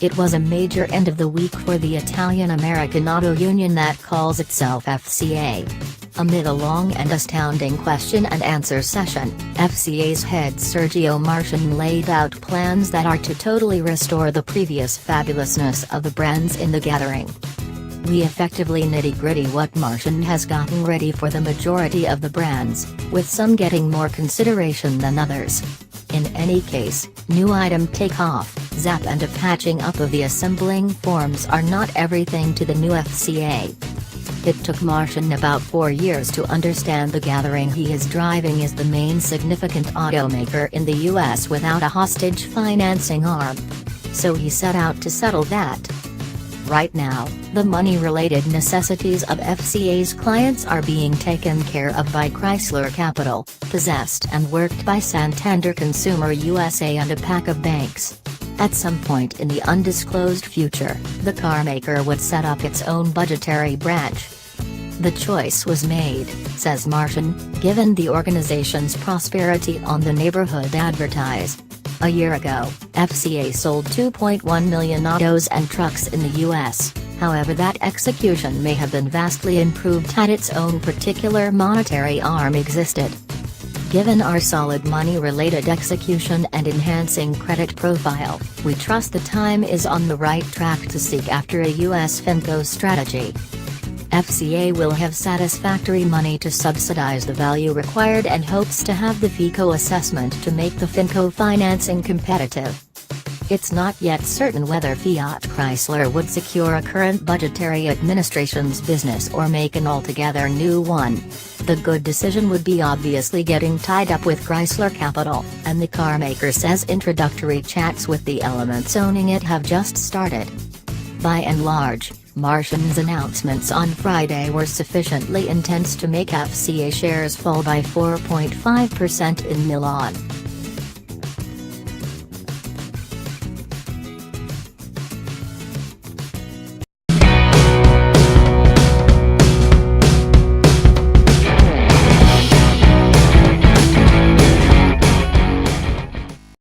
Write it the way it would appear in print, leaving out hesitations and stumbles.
It was a major end of the week for the Italian-American auto union that calls itself FCA. Amid a long and astounding question-and-answer session, FCA's head Sergio Marchionne laid out plans that are to totally restore the previous fabulousness of the brands in the gathering. We effectively nitty-gritty what Marchionne has gotten ready for the majority of the brands, with some getting more consideration than others. In any case, new item takeoff, zap and a patching up of the assembling forms are not everything to the new FCA. It took Marchionne about 4 years to understand the gathering he is driving is the main significant automaker in the US without a hostage financing arm. So he set out to settle that. Right now, the money-related necessities of FCA's clients are being taken care of by Chrysler Capital, possessed and worked by Santander Consumer USA and a pack of banks. At some point in the undisclosed future, the carmaker would set up its own budgetary branch. The choice was made, says Marchionne, given the organization's prosperity on the neighborhood advertise. A year ago, FCA sold 2.1 million autos and trucks in the US, however that execution may have been vastly improved had its own particular monetary arm existed. Given our solid money-related execution and enhancing credit profile, we trust the time is on the right track to seek after a US FinCo strategy. FCA will have satisfactory money to subsidize the value required and hopes to have the FICO assessment to make the FinCo financing competitive. It's not yet certain whether Fiat Chrysler would secure a current budgetary administration's business or make an altogether new one. The good decision would be obviously getting tied up with Chrysler Capital, and the carmaker says introductory chats with the elements owning it have just started. By and large, Marchionne's announcements on Friday were sufficiently intense to make FCA shares fall by 4.5% in Milan.